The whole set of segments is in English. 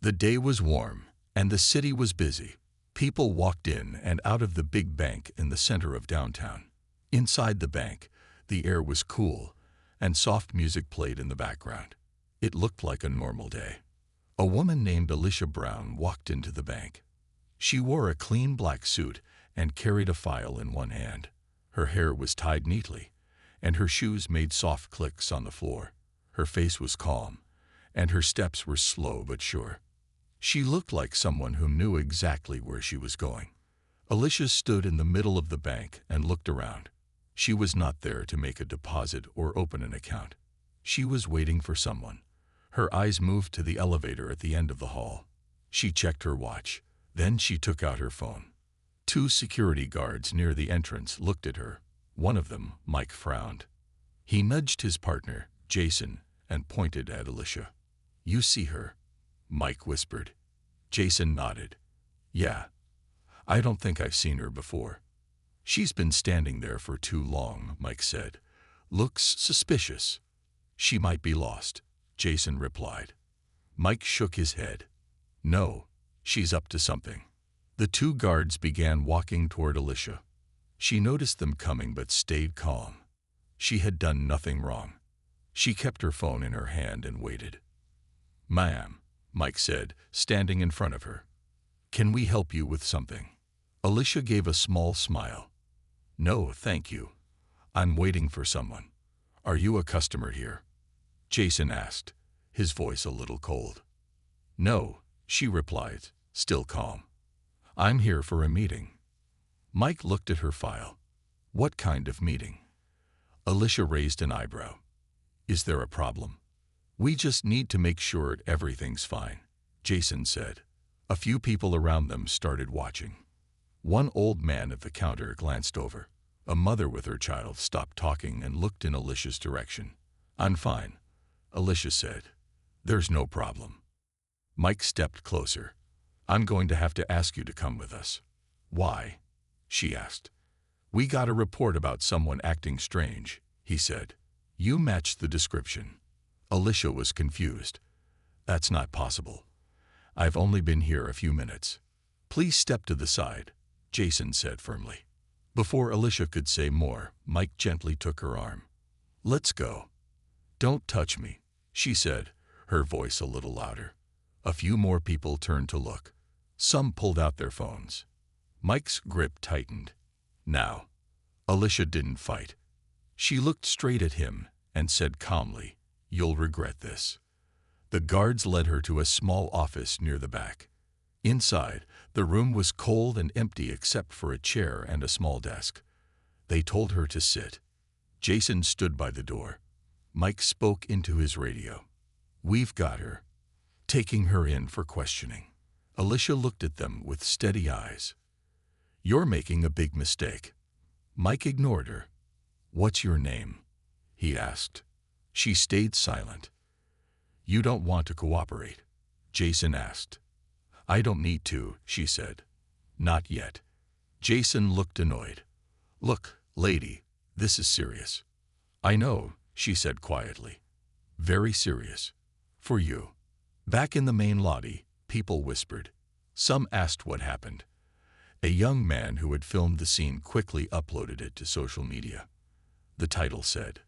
The day was warm, and the city was busy. People walked in and out of the big bank in the center of downtown. Inside the bank, the air was cool, and soft music played in the background. It looked like a normal day. A woman named Alicia Brown walked into the bank. She wore a clean black suit and carried a file in one hand. Her hair was tied neatly, and her shoes made soft clicks on the floor. Her face was calm, and her steps were slow but sure. She looked like someone who knew exactly where she was going. Alicia stood in the middle of the bank and looked around. She was not there to make a deposit or open an account. She was waiting for someone. Her eyes moved to the elevator at the end of the hall. She checked her watch. Then she took out her phone. 2 security guards near the entrance looked at her. One of them, Mike, frowned. He nudged his partner, Jason, and pointed at Alicia. "You see her?" Mike whispered. Jason nodded. "Yeah. I don't think I've seen her before." "She's been standing there for too long," Mike said. "Looks suspicious." "She might be lost," Jason replied. Mike shook his head. "No, she's up to something." The 2 guards began walking toward Alicia. She noticed them coming but stayed calm. She had done nothing wrong. She kept her phone in her hand and waited. "Ma'am," Mike said, standing in front of her. "Can we help you with something?" Alicia gave a small smile. "No, thank you. I'm waiting for someone." "Are you a customer here?" Jason asked, his voice a little cold. "No," she replied, still calm. "I'm here for a meeting." Mike looked at her file. "What kind of meeting?" Alicia raised an eyebrow. "Is there a problem?" "We just need to make sure everything's fine," Jason said. A few people around them started watching. One old man at the counter glanced over. A mother with her child stopped talking and looked in Alicia's direction. "I'm fine," Alicia said. "There's no problem." Mike stepped closer. "I'm going to have to ask you to come with us." "Why?" she asked. "We got a report about someone acting strange," he said. "You matched the description." Alicia was confused. "That's not possible. I've only been here a few minutes." "Please step to the side," Jason said firmly. Before Alicia could say more, Mike gently took her arm. "Let's go." "Don't touch me," she said, her voice a little louder. A few more people turned to look. Some pulled out their phones. Mike's grip tightened. "Now." Alicia didn't fight. She looked straight at him and said calmly, "You'll regret this." The guards led her to a small office near the back. Inside, the room was cold and empty except for a chair and a small desk. They told her to sit. Jason stood by the door. Mike spoke into his radio. "We've got her." Taking her in for questioning. Alicia looked at them with steady eyes. "You're making a big mistake." Mike ignored her. "What's your name?" he asked. She stayed silent. "You don't want to cooperate?" Jason asked. "I don't need to," she said. "Not yet." Jason looked annoyed. "Look, lady, this is serious." "I know," she said quietly. "Very serious. For you." Back in the main lobby, people whispered. Some asked what happened. A young man who had filmed the scene quickly uploaded it to social media. The title said,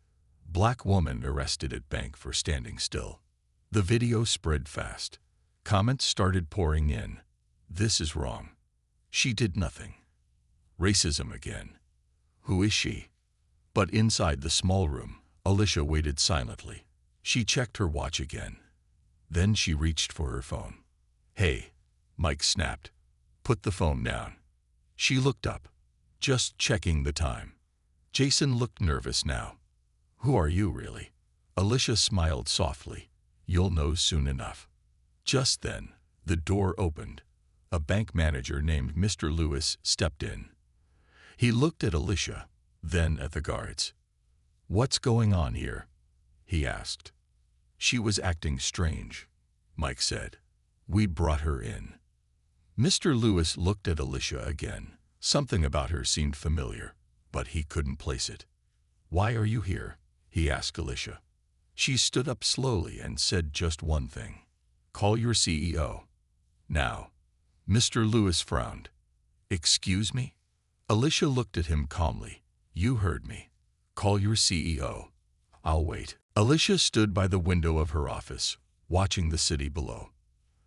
"Black woman arrested at bank for standing still." The video spread fast. Comments started pouring in. "This is wrong. She did nothing." "Racism again. Who is she?" But inside the small room, Alicia waited silently. She checked her watch again. Then she reached for her phone. "Hey," Mike snapped. "Put the phone down." She looked up. "Just checking the time." Jason looked nervous now. "Who are you really?" Alicia smiled softly. "You'll know soon enough." Just then, the door opened. A bank manager named Mr. Lewis stepped in. He looked at Alicia, then at the guards. "What's going on here?" he asked. "She was acting strange," Mike said. "We brought her in." Mr. Lewis looked at Alicia again. Something about her seemed familiar, but he couldn't place it. "Why are you here?" he asked Alicia. She stood up slowly and said just one thing. Call your CEO. Now. Mr. Lewis frowned. Excuse me? Alicia looked at him calmly. You heard me. Call your CEO. I'll wait. Alicia stood by the window of her office, watching the city below.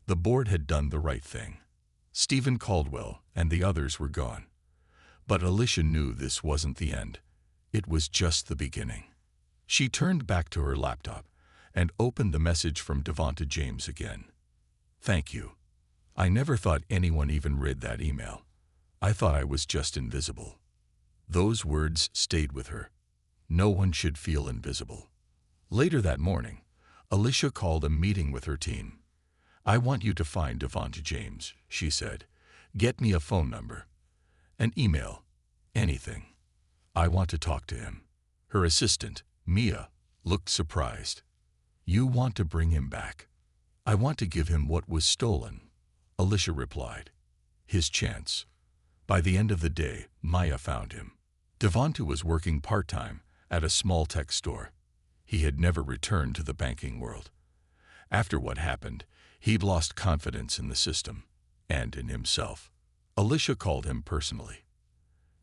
The board had done the right thing. Stephen Caldwell and the others were gone. But Alicia knew this wasn't the end. It was just the beginning. She turned back to her laptop and opened the message from Devonta James again. Thank you. I never thought anyone even read that email. I thought I was just invisible. Those words stayed with her. No one should feel invisible. Later that morning, Alicia called a meeting with her team. I want you to find Devonta James, she said. Get me a phone number. An email. Anything. I want to talk to him. Her assistant, Mia, looked surprised. You want to bring him back? I want to give him what was stolen, Alicia replied. His chance. By the end of the day, Maya found him. Devonta was working part-time at a small tech store. He had never returned to the banking world. After what happened, he'd lost confidence in the system and in himself. Alicia called him personally.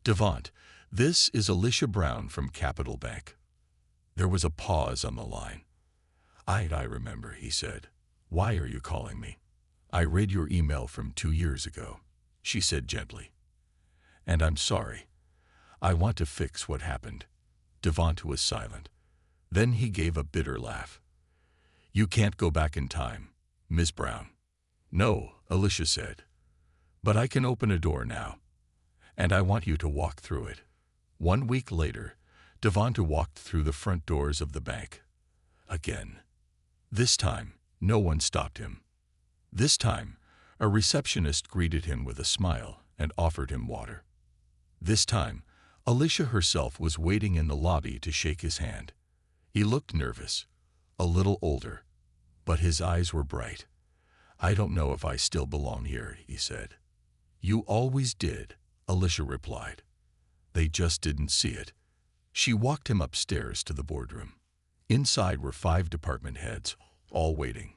Devont, this is Alicia Brown from Capital Bank. There was a pause on the line. I remember, he said. Why are you calling me? I read your email from 2 years ago, she said gently. And I'm sorry. I want to fix what happened. Devont was silent. Then he gave a bitter laugh. You can't go back in time, Miss Brown. No, Alicia said. But I can open a door now. And I want you to walk through it. 1 week later, Devonta walked through the front doors of the bank. Again. This time, no one stopped him. This time, a receptionist greeted him with a smile and offered him water. This time, Alicia herself was waiting in the lobby to shake his hand. He looked nervous, a little older, but his eyes were bright. I don't know if I still belong here, he said. You always did, Alicia replied. They just didn't see it. She walked him upstairs to the boardroom. Inside were 5 department heads, all waiting.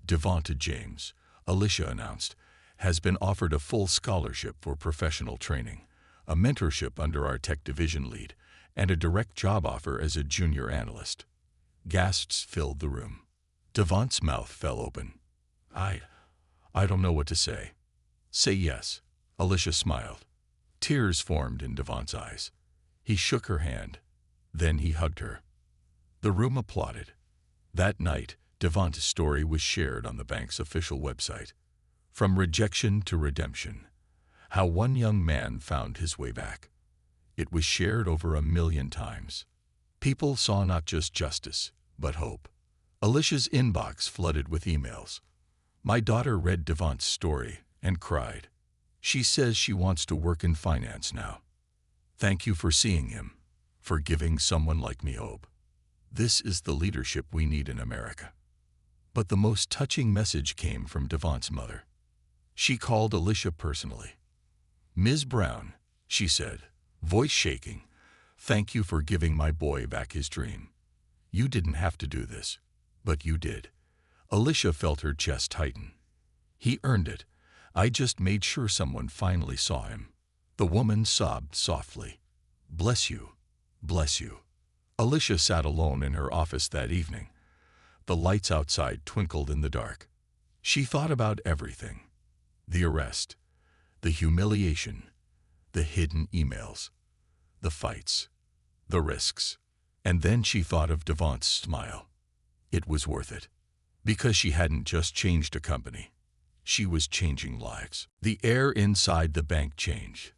Devonta James, Alicia announced, has been offered a full scholarship for professional training, a mentorship under our tech division lead, and a direct job offer as a junior analyst. Gasps filled the room. Devonta's mouth fell open. I don't know what to say. Say yes, Alicia smiled. Tears formed in Devonta's eyes. He shook her hand. Then he hugged her. The room applauded. That night, Devonta's story was shared on the bank's official website. From rejection to redemption. How one young man found his way back. It was shared over 1 million times. People saw not just justice, but hope. Alicia's inbox flooded with emails. My daughter read Devonta's story and cried. She says she wants to work in finance now. Thank you for seeing him, for giving someone like me hope. This is the leadership we need in America. But the most touching message came from Devonta's mother. She called Alicia personally. Ms. Brown, she said, voice shaking, thank you for giving my boy back his dream. You didn't have to do this, but you did. Alicia felt her chest tighten. He earned it. I just made sure someone finally saw him. The woman sobbed softly. Bless you. Bless you. Alicia sat alone in her office that evening. The lights outside twinkled in the dark. She thought about everything. The arrest, the humiliation, the hidden emails, the fights, the risks. And then she thought of Devonta's smile. It was worth it. Because she hadn't just changed a company. She was changing lives. The air inside the bank changed.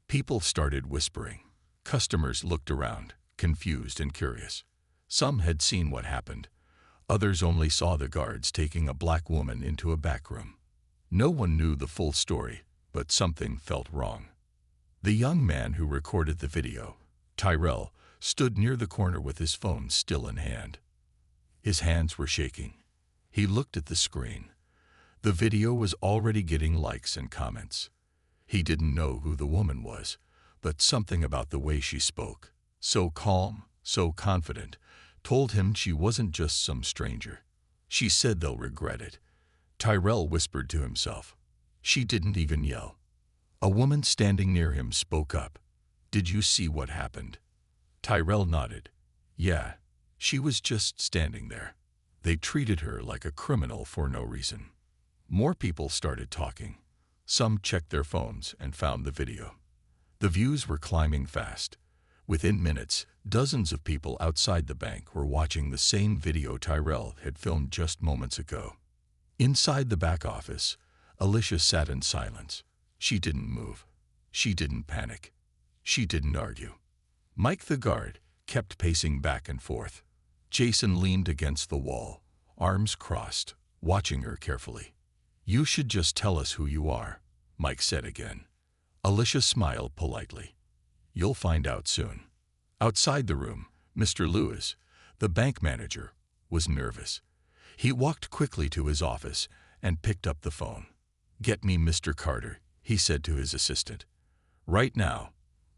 People started whispering. Customers looked around, confused and curious. Some had seen what happened. Others only saw the guards taking a black woman into a back room. No one knew the full story, but something felt wrong. The young man who recorded the video, Tyrell, stood near the corner with his phone still in hand. His hands were shaking. He looked at the screen. The video was already getting likes and comments. He didn't know who the woman was, but something about the way she spoke, so calm, so confident, told him she wasn't just some stranger. She said they'll regret it. Tyrell whispered to himself. She didn't even yell. A woman standing near him spoke up. Did you see what happened? Tyrell nodded. Yeah, she was just standing there. They treated her like a criminal for no reason. More people started talking. Some checked their phones and found the video. The views were climbing fast. Within minutes, dozens of people outside the bank were watching the same video Tyrell had filmed just moments ago. Inside the back office, Alicia sat in silence. She didn't move. She didn't panic. She didn't argue. Mike the guard kept pacing back and forth. Jason leaned against the wall, arms crossed, watching her carefully. You should just tell us who you are, Mike said again. Alicia smiled politely. You'll find out soon. Outside the room, Mr. Lewis, the bank manager, was nervous. He walked quickly to his office and picked up the phone. Get me Mr. Carter, he said to his assistant. Right now,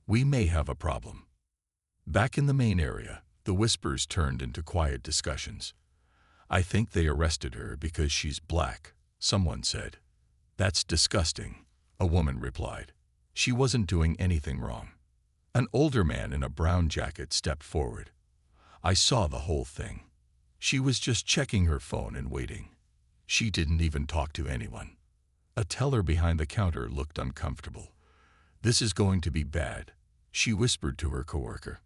we may have a problem. Back in the main area, the whispers turned into quiet discussions. I think they arrested her because she's black, someone said. That's disgusting, a woman replied. She wasn't doing anything wrong. An older man in a brown jacket stepped forward. I saw the whole thing. She was just checking her phone and waiting. She didn't even talk to anyone. A teller behind the counter looked uncomfortable. This is going to be bad, she whispered to her coworker.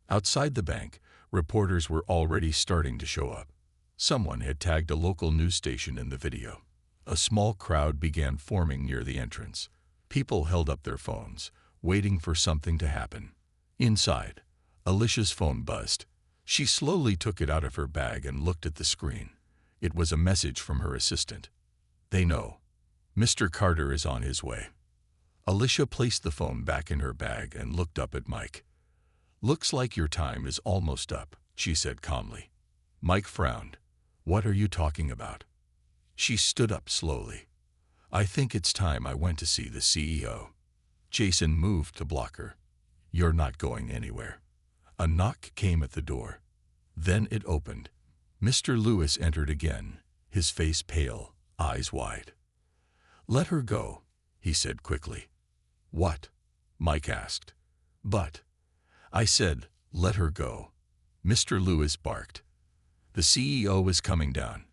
Outside the bank, reporters were already starting to show up. Someone had tagged a local news station in the video. A small crowd began forming near the entrance. People held up their phones, waiting for something to happen. Inside, Alicia's phone buzzed. She slowly took it out of her bag and looked at the screen. It was a message from her assistant. They know. Mr. Carter is on his way. Alicia placed the phone back in her bag and looked up at Mike. Looks like your time is almost up, she said calmly. Mike frowned. What are you talking about? She stood up slowly. I think it's time I went to see the CEO. Jason moved to block her. You're not going anywhere. A knock came at the door. Then it opened. Mr. Lewis entered again, his face pale, eyes wide. Let her go, he said quickly. What? Mike asked. But I said, let her go. Mr. Lewis barked. The CEO is coming down.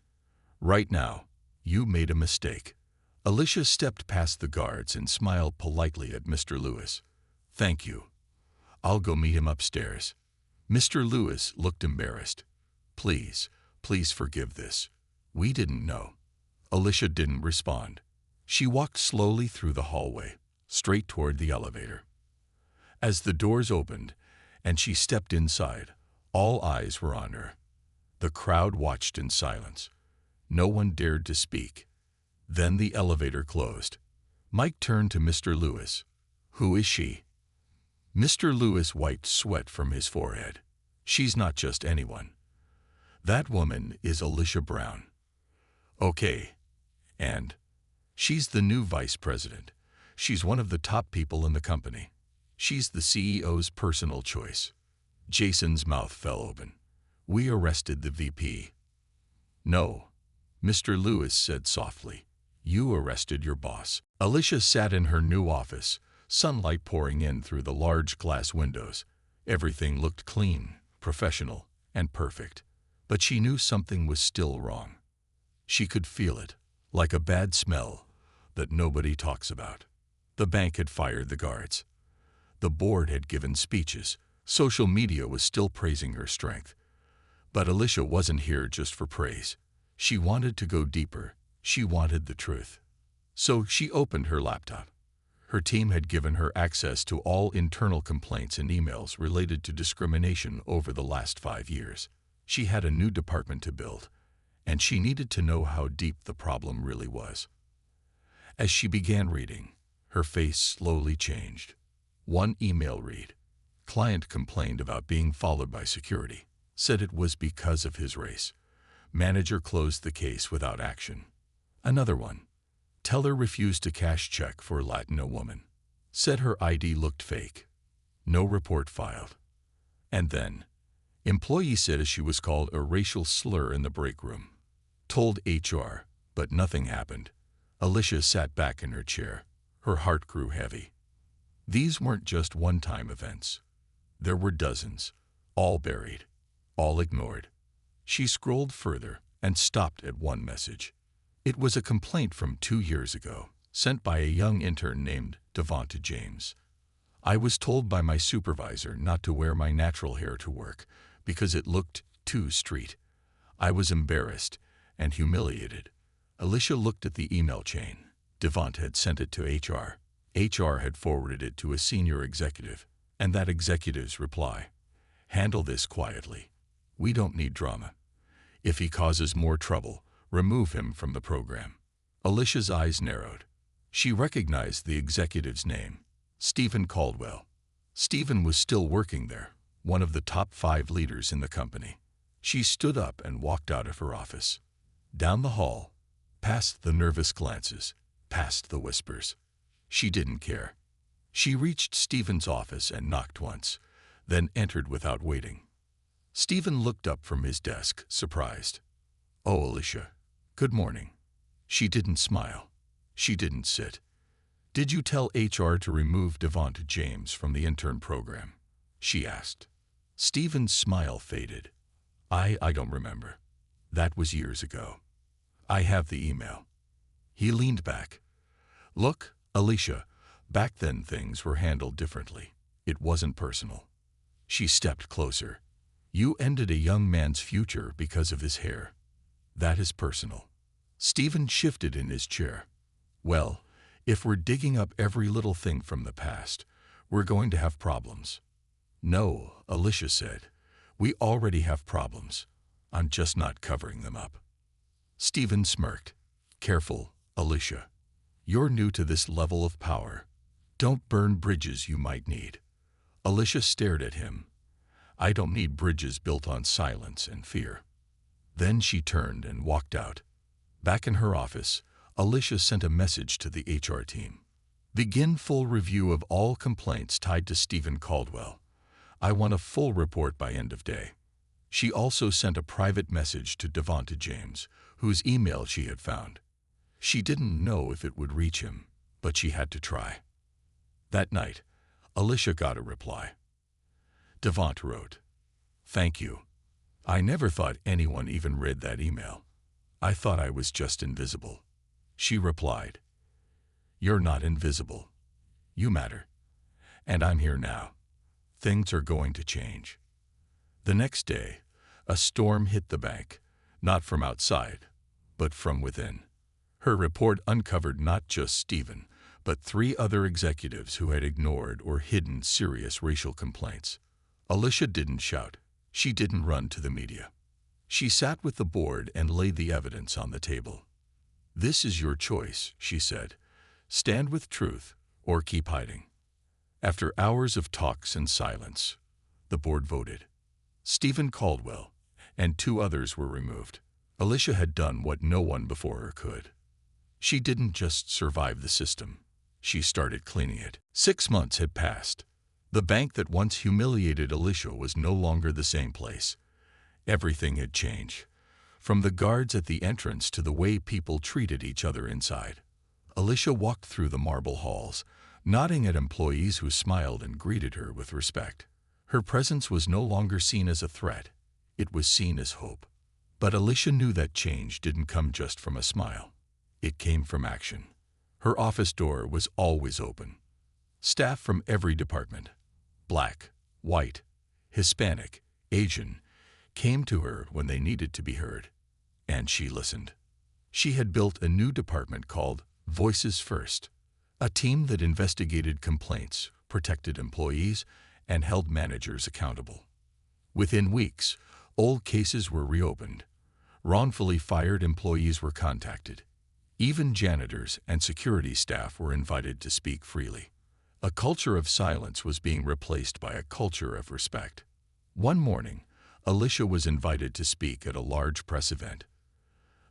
Right now, you made a mistake. Alicia stepped past the guards and smiled politely at Mr. Lewis. Thank you. I'll go meet him upstairs. Mr. Lewis looked embarrassed. Please forgive this. We didn't know. Alicia didn't respond. She walked slowly through the hallway, straight toward the elevator. As the doors opened and she stepped inside, all eyes were on her. The crowd watched in silence. No one dared to speak. Then the elevator closed. Mike turned to Mr. Lewis. Who is she? Mr. Lewis wiped sweat from his forehead. She's not just anyone. That woman is Alicia Brown. Okay. And she's the new vice president. She's one of the top people in the company. She's the CEO's personal choice. Jason's mouth fell open. We arrested the VP. No, Mr. Lewis said softly. You arrested your boss. Alicia sat in her new office, sunlight pouring in through the large glass windows. Everything looked clean, professional, and perfect. But she knew something was still wrong. She could feel it, like a bad smell that nobody talks about. The bank had fired the guards. The board had given speeches. Social media was still praising her strength. But Alicia wasn't here just for praise. She wanted to go deeper. She wanted the truth. So she opened her laptop. Her team had given her access to all internal complaints and emails related to discrimination over the last 5 years. She had a new department to build, and she needed to know how deep the problem really was. As she began reading, her face slowly changed. One email read, client complained about being followed by security, said it was because of his race. Manager closed the case without action. Another one, teller refused to cash check for Latino woman, said her ID looked fake. No report filed. And then, employee said she was called a racial slur in the break room. Told HR, But nothing happened. Alicia sat back in her chair. Her heart grew heavy. These weren't just one-time events. There were dozens, all buried, all ignored. She scrolled further and stopped at one message. It was a complaint from 2 years ago, sent by a young intern named Devonta James. I was told by my supervisor not to wear my natural hair to work because it looked too street. I was embarrassed and humiliated. Alicia looked at the email chain. Devonta had sent it to HR. HR had forwarded it to a senior executive, and that executive's reply: "Handle this quietly. We don't need drama. If he causes more trouble, remove him from the program." Alicia's eyes narrowed. She recognized the executive's name, Stephen Caldwell. Stephen was still working there, one of the top 5 leaders in the company. She stood up and walked out of her office. Down the hall, past the nervous glances, past the whispers. She didn't care. She reached Stephen's office and knocked once, then entered without waiting. Stephen looked up from his desk, surprised. "Oh, Alicia. Good morning." She didn't smile. She didn't sit. "Did you tell HR to remove Devonta James from the intern program?" she asked. Stephen's smile faded. I don't remember. That was years ago. I have the email." He leaned back. "Look, Alicia, back then things were handled differently. It wasn't personal." She stepped closer. "You ended a young man's future because of his hair. That is personal." Stephen shifted in his chair. "Well, if we're digging up every little thing from the past, we're going to have problems." "No," Alicia said. "We already have problems. I'm just not covering them up." Stephen smirked. "Careful, Alicia. You're new to this level of power. Don't burn bridges you might need." Alicia stared at him. "I don't need bridges built on silence and fear." Then she turned and walked out. Back in her office, Alicia sent a message to the HR team. "Begin full review of all complaints tied to Stephen Caldwell. I want a full report by end of day." She also sent a private message to Devonta James, whose email she had found. She didn't know if it would reach him, but she had to try. That night, Alicia got a reply. Devonta wrote, "Thank you. I never thought anyone even read that email. I thought I was just invisible." She replied, "You're not invisible. You matter. And I'm here now. Things are going to change." The next day, a storm hit the bank, not from outside, but from within. Her report uncovered not just Stephen, but 3 other executives who had ignored or hidden serious racial complaints. Alicia didn't shout. She didn't run to the media. She sat with the board and laid the evidence on the table. "This is your choice," she said. "Stand with truth or keep hiding." After hours of talks and silence, the board voted. Stephen Caldwell and 2 others were removed. Alicia had done what no one before her could. She didn't just survive the system. She started cleaning it. 6 months had passed. The bank that once humiliated Alicia was no longer the same place. Everything had changed, from the guards at the entrance to the way people treated each other inside. Alicia walked through the marble halls, nodding at employees who smiled and greeted her with respect. Her presence was no longer seen as a threat. It was seen as hope. But Alicia knew that change didn't come just from a smile. It came from action. Her office door was always open. Staff from every department, black, white, Hispanic, Asian, came to her when they needed to be heard. And she listened. She had built a new department called Voices First, a team that investigated complaints, protected employees, and held managers accountable. Within weeks, old cases were reopened. Wrongfully fired employees were contacted. Even janitors and security staff were invited to speak freely. A culture of silence was being replaced by a culture of respect. One morning, Alicia was invited to speak at a large press event.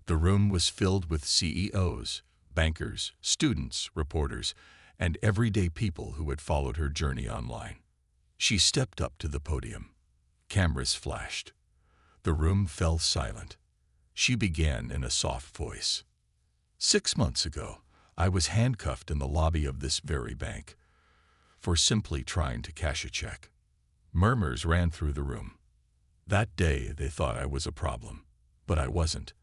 The room was filled with CEOs, bankers, students, reporters, and everyday people who had followed her journey online. She stepped up to the podium. Cameras flashed. The room fell silent. She began in a soft voice. 6 months ago, I was handcuffed in the lobby of this very bank for simply trying to cash a check. Murmurs ran through the room. That day, they thought I was a problem, but I wasn't.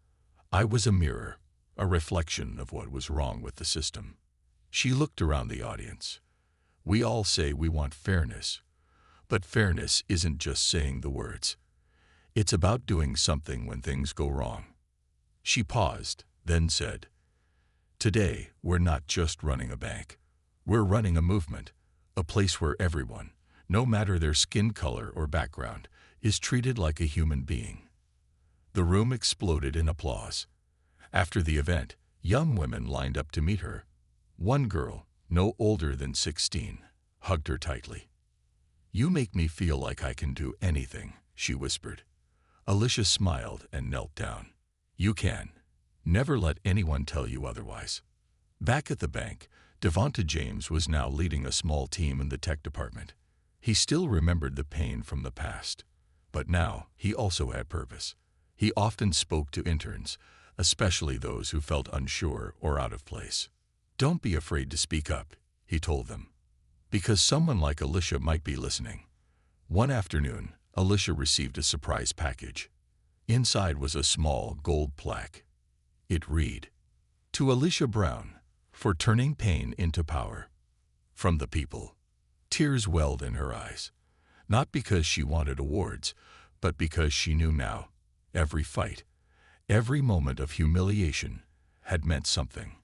I was a mirror, a reflection of what was wrong with the system. She looked around the audience. We all say we want fairness, but fairness isn't just saying the words. It's about doing something when things go wrong. She paused, then said, "Today, we're not just running a bank. We're running a movement, a place where everyone, no matter their skin color or background, is treated like a human being." The room exploded in applause. After the event, young women lined up to meet her. One girl, no older than 16, hugged her tightly. "You make me feel like I can do anything," she whispered. Alicia smiled and knelt down. "You can. Never let anyone tell you otherwise." Back at the bank, Devonta James was now leading a small team in the tech department. He still remembered the pain from the past, but now he also had purpose. He often spoke to interns, especially those who felt unsure or out of place. "Don't be afraid to speak up," he told them, because someone like Alicia might be listening. One afternoon, Alicia received a surprise package. Inside was a small gold plaque. It read, "To Alicia Brown, for turning pain into power." From the people. Tears welled in her eyes, not because she wanted awards, but because she knew now, every fight, every moment of humiliation had meant something.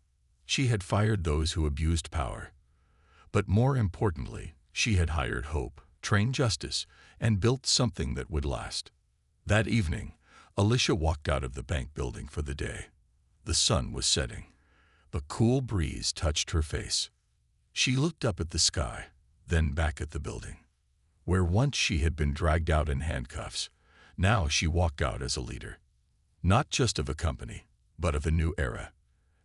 She had fired those who abused power. But more importantly, she had hired hope, trained justice, and built something that would last. That evening, Alicia walked out of the bank building for the day. The sun was setting. The cool breeze touched her face. She looked up at the sky, then back at the building. Where once she had been dragged out in handcuffs, now she walked out as a leader. Not just of a company, but of a new era.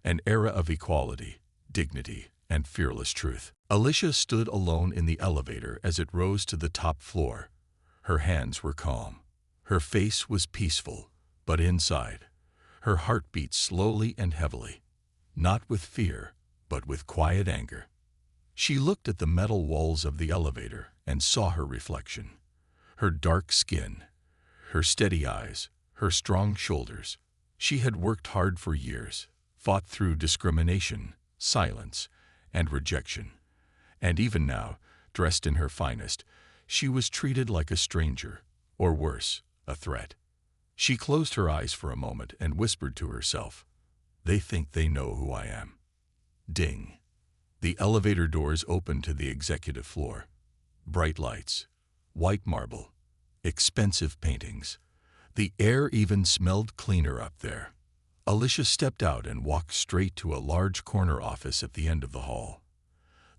An era of equality, dignity, and fearless truth. Alicia stood alone in the elevator as it rose to the top floor. Her hands were calm. Her face was peaceful, but inside, her heart beat slowly and heavily. Not with fear, but with quiet anger. She looked at the metal walls of the elevator and saw her reflection. Her dark skin, her steady eyes, her strong shoulders. She had worked hard for years, fought through discrimination, silence, and rejection. And even now, dressed in her finest, she was treated like a stranger, or worse, a threat. She closed her eyes for a moment and whispered to herself, "They think they know who I am." Ding. The elevator doors opened to the executive floor. Bright lights, white marble, expensive paintings. The air even smelled cleaner up there. Alicia stepped out and walked straight to a large corner office at the end of the hall.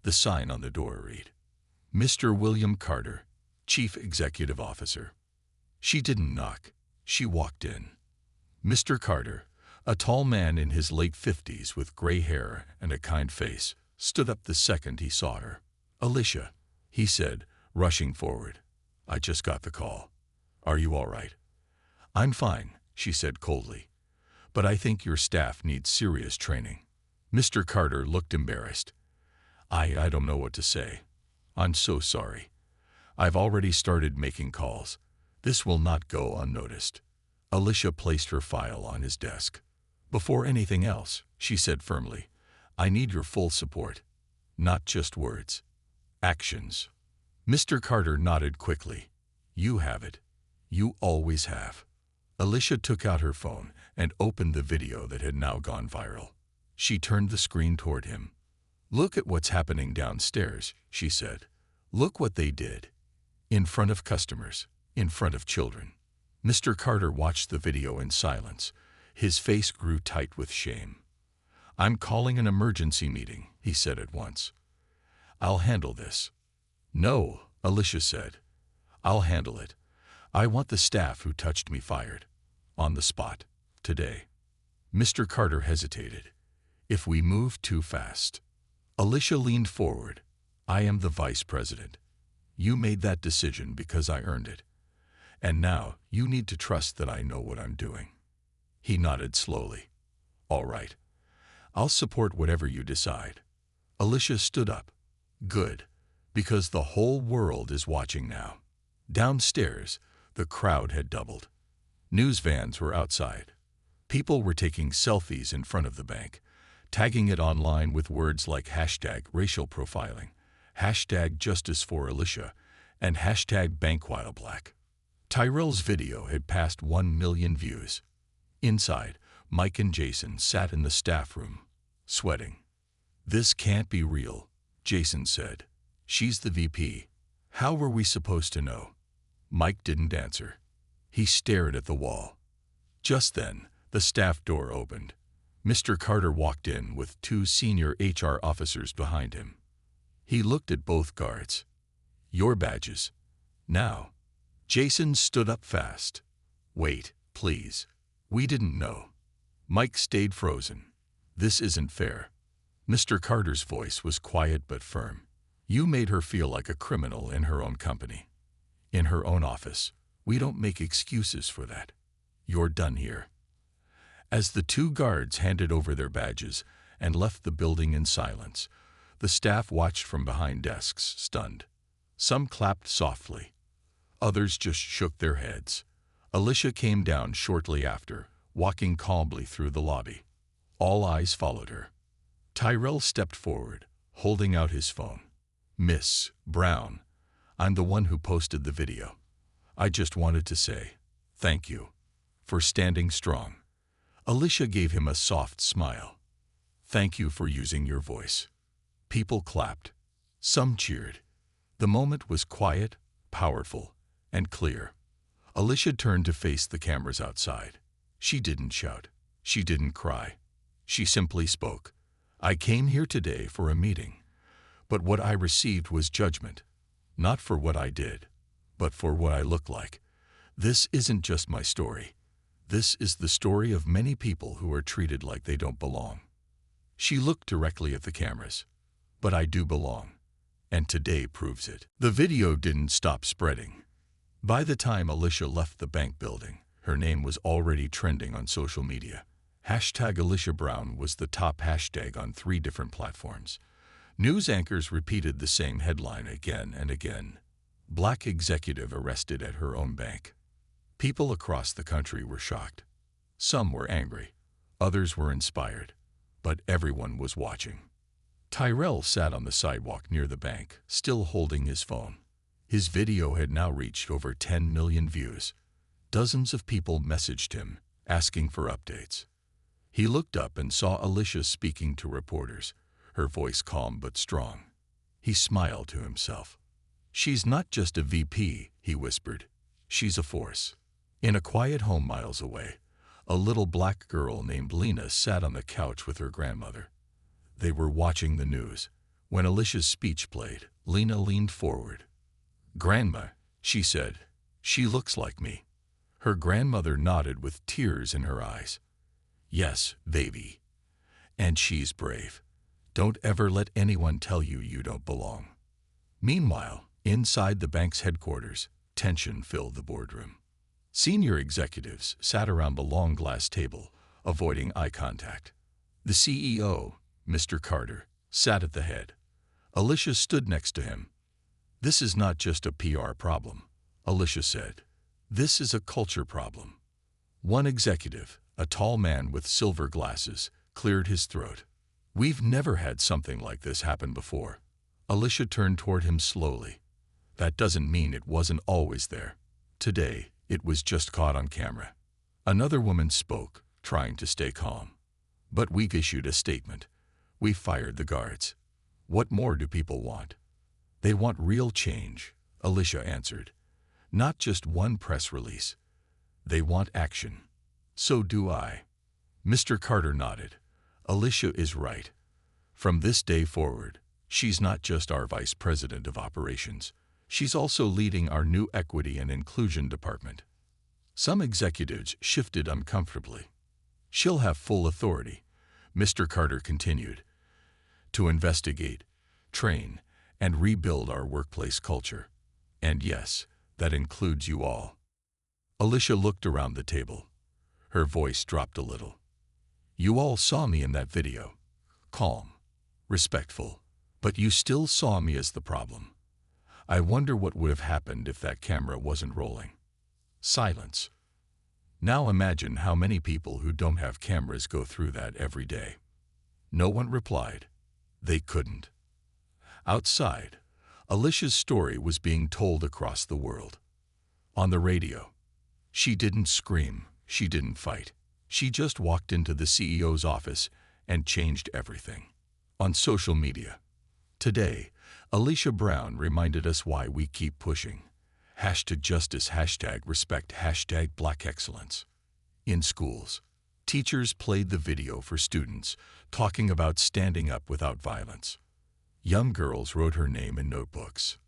The sign on the door read, "Mr. William Carter, Chief Executive Officer." She didn't knock. She walked in. Mr. Carter, a tall man in his late 50s with gray hair and a kind face, stood up the second he saw her. "Alicia," he said, rushing forward. "I just got the call. Are you all right?" "I'm fine," she said coldly, "but I think your staff needs serious training." Mr. Carter looked embarrassed. I don't know what to say. I'm so sorry. I've already started making calls. This will not go unnoticed." Alicia placed her file on his desk. "Before anything else," she said firmly, "I need your full support. Not just words. Actions." Mr. Carter nodded quickly. "You have it. You always have." Alicia took out her phone and opened the video that had now gone viral. She turned the screen toward him. "Look at what's happening downstairs," she said. "Look what they did. In front of customers, in front of children." Mr. Carter watched the video in silence. His face grew tight with shame. "I'm calling an emergency meeting," he said at once. "I'll handle this." "No," Alicia said. "I'll handle it. I want the staff who touched me fired. On the spot. Today." Mr. Carter hesitated. "If we move too fast." Alicia leaned forward. "I am the vice president. You made that decision because I earned it. And now you need to trust that I know what I'm doing." He nodded slowly. "All right. I'll support whatever you decide. Alicia stood up. Good, because the whole world is watching now. Downstairs, the crowd had doubled. News vans were outside. People were taking selfies in front of the bank, tagging it online with words like hashtag racial profiling, hashtag justice for Alicia, and hashtag bankwhileblack. Tyrell's video had passed 1 million views. Inside, Mike and Jason sat in the staff room, sweating. "This can't be real," Jason said. "She's the VP. How were we supposed to know?" Mike didn't answer. He stared at the wall. Just then, the staff door opened. Mr. Carter walked in with 2 senior HR officers behind him. He looked at both guards. "Your badges. Now." Jason stood up fast. "Wait, please. We didn't know." Mike stayed frozen. "This isn't fair." Mr. Carter's voice was quiet but firm. "You made her feel like a criminal in her own company. In her own office. We don't make excuses for that. You're done here." As the 2 guards handed over their badges and left the building in silence, the staff watched from behind desks, stunned. Some clapped softly. Others just shook their heads. Alicia came down shortly after, walking calmly through the lobby. All eyes followed her. Tyrell stepped forward, holding out his phone. "Miss Brown, I'm the one who posted the video. I just wanted to say thank you for standing strong." Alicia gave him a soft smile. "Thank you for using your voice." People clapped. Some cheered. The moment was quiet, powerful, and clear. Alicia turned to face the cameras outside. She didn't shout. She didn't cry. She simply spoke. "I came here today for a meeting, but what I received was judgment. Not for what I did, but for what I look like. This isn't just my story. This is the story of many people who are treated like they don't belong." She looked directly at the cameras. "But I do belong, and today proves it." The video didn't stop spreading. By the time Alicia left the bank building, her name was already trending on social media. Hashtag Alicia Brown was the top hashtag on 3 different platforms. News anchors repeated the same headline again and again. "Black executive arrested at her own bank." People across the country were shocked. Some were angry. Others were inspired. But everyone was watching. Tyrell sat on the sidewalk near the bank, still holding his phone. His video had now reached over 10 million views. Dozens of people messaged him, asking for updates. He looked up and saw Alicia speaking to reporters, her voice calm but strong. He smiled to himself. "She's not just a VP," he whispered. "She's a force." In a quiet home miles away, a little black girl named Lena sat on the couch with her grandmother. They were watching the news. When Alicia's speech played, Lena leaned forward. "Grandma," she said, "she looks like me." Her grandmother nodded with tears in her eyes. "Yes, baby. And she's brave. Don't ever let anyone tell you you don't belong." Meanwhile, inside the bank's headquarters, tension filled the boardroom. Senior executives sat around the long glass table, avoiding eye contact. The CEO, Mr. Carter, sat at the head. Alicia stood next to him. "This is not just a PR problem," Alicia said. "This is a culture problem." One executive, a tall man with silver glasses, cleared his throat. "We've never had something like this happen before." Alicia turned toward him slowly. "That doesn't mean it wasn't always there. Today, it was just caught on camera." Another woman spoke, trying to stay calm. "But we've issued a statement. We fired the guards. What more do people want?" "They want real change," Alicia answered. "Not just one press release. They want action." "So do I." Mr. Carter nodded. "Alicia is right. From this day forward, she's not just our vice president of operations. She's also leading our new equity and inclusion department." Some executives shifted uncomfortably. "She'll have full authority," Mr. Carter continued, "to investigate, train, and rebuild our workplace culture. And yes, that includes you all." Alicia looked around the table. Her voice dropped a little. "You all saw me in that video. calm, respectful, but you still saw me as the problem. I wonder what would have happened if that camera wasn't rolling. Silence. Now imagine how many people who don't have cameras go through that every day. No one replied. They couldn't. Outside, Alicia's story was being told across the world. On the radio. She didn't scream, she didn't fight. She just walked into the CEO's office and changed everything. On social media. Today, Alicia Brown reminded us why we keep pushing. #justice, #respect, #black excellence. In schools, teachers played the video for students talking about standing up without violence. Young girls wrote her name in notebooks.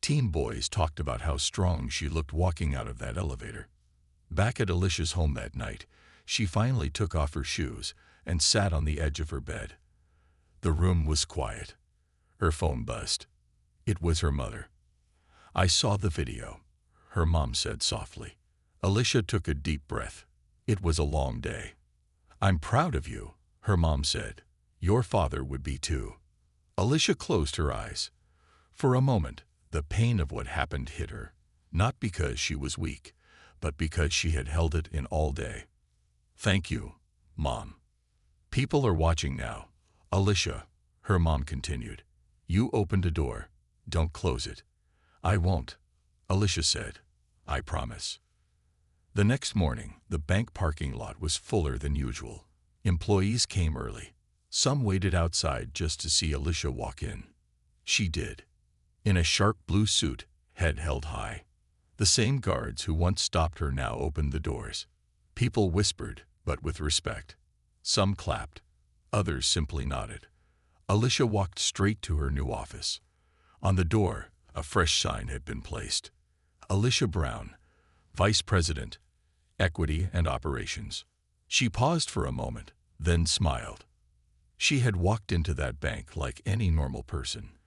Teen boys talked about how strong she looked walking out of that elevator. Back at Alicia's home that night, she finally took off her shoes and sat on the edge of her bed. The room was quiet. Her phone buzzed. It was her mother. "I saw the video," her mom said softly. Alicia took a deep breath. It was a long day. "I'm proud of you," her mom said. "Your father would be too." Alicia closed her eyes. For a moment, the pain of what happened hit her, not because she was weak, but because she had held it in all day. "Thank you, Mom. People are watching now." "Alicia," her mom continued, "you opened a door. Don't close it." "I won't," Alicia said. "I promise." The next morning, the bank parking lot was fuller than usual. Employees came early. Some waited outside just to see Alicia walk in. She did. In a sharp blue suit, head held high. The same guards who once stopped her now opened the doors. People whispered, but with respect. Some clapped. Others simply nodded. Alicia walked straight to her new office. On the door, a fresh sign had been placed. Alicia Brown, Vice President, Equity and Operations. She paused for a moment, then smiled. She had walked into that bank like any normal person.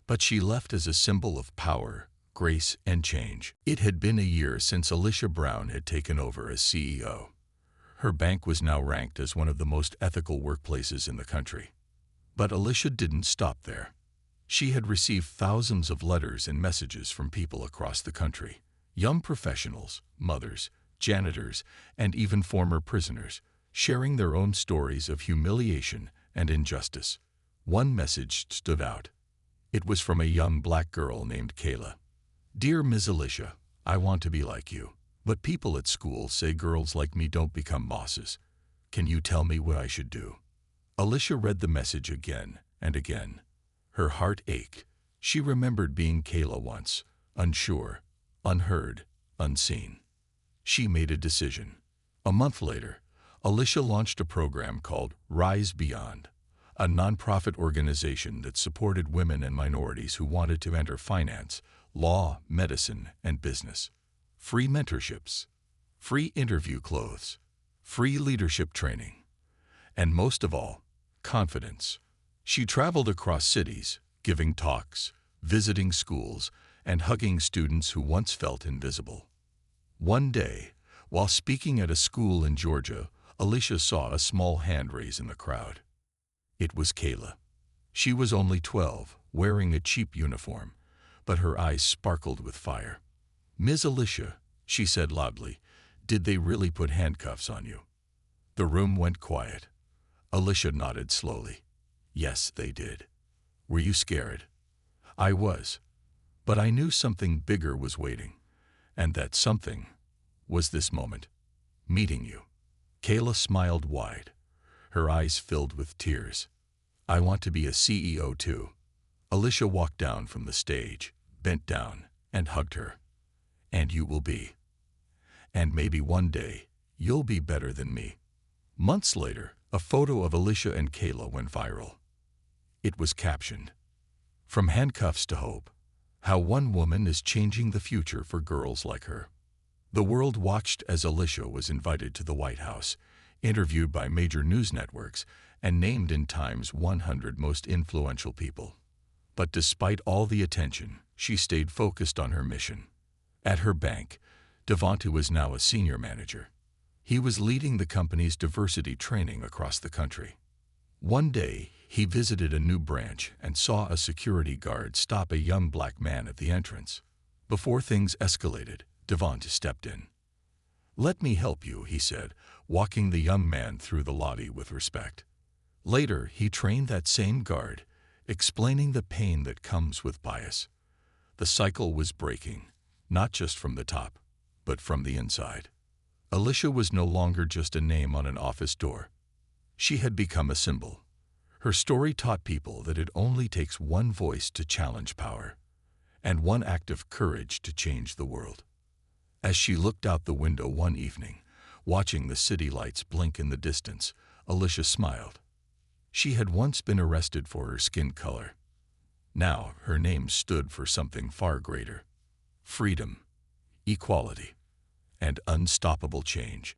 But she left as a symbol of power, grace, and change. It had been a year since Alicia Brown had taken over as CEO. Her bank was now ranked as one of the most ethical workplaces in the country. But Alicia didn't stop there. She had received thousands of letters and messages from people across the country. Young professionals, mothers, janitors, and even former prisoners, sharing their own stories of humiliation and injustice. One message stood out. It was from a young black girl named Kayla. "Dear Ms. Alicia, I want to be like you, but people at school say girls like me don't become bosses. Can you tell me what I should do?" Alicia read the message again and again. Her heart ached. She remembered being Kayla once, unsure, unheard, unseen. She made a decision. A month later, Alicia launched a program called Rise Beyond, a nonprofit organization that supported women and minorities who wanted to enter finance, law, medicine, and business. Free mentorships, free interview clothes, free leadership training, and most of all, confidence. She traveled across cities, giving talks, visiting schools, and hugging students who once felt invisible. One day, while speaking at a school in Georgia, Alicia saw a small hand raise in the crowd. It was Kayla. She was only 12, wearing a cheap uniform, but her eyes sparkled with fire. "Ms. Alicia," she said loudly, "did they really put handcuffs on you?" The room went quiet. Alicia nodded slowly. "Yes, they did." "Were you scared?" "I was. But I knew something bigger was waiting. And that something was this moment. Meeting you." Kayla smiled wide. Her eyes filled with tears. "I want to be a CEO too." Alicia walked down from the stage, bent down, and hugged her. "And you will be. And maybe one day, you'll be better than me." Months later, a photo of Alicia and Kayla went viral. It was captioned, "From handcuffs to hope, how one woman is changing the future for girls like her." The world watched as Alicia was invited to the White House, interviewed by major news networks, and named in Time's 100 most influential people. But despite all the attention, she stayed focused on her mission. At her bank, Devonte was now a senior manager. He was leading the company's diversity training across the country. One day, He visited a new branch and saw a security guard stop a young black man at the entrance. Before things escalated, Devon stepped in. "Let me help you," he said, walking the young man through the lobby with respect. Later, he trained that same guard, explaining the pain that comes with bias. The cycle was breaking, not just from the top, but from the inside. Alicia was no longer just a name on an office door. She had become a symbol. Her story taught people that it only takes one voice to challenge power, and one act of courage to change the world. As she looked out the window one evening, watching the city lights blink in the distance, Alicia smiled. She had once been arrested for her skin color. Now her name stood for something far greater: freedom, equality, and unstoppable change.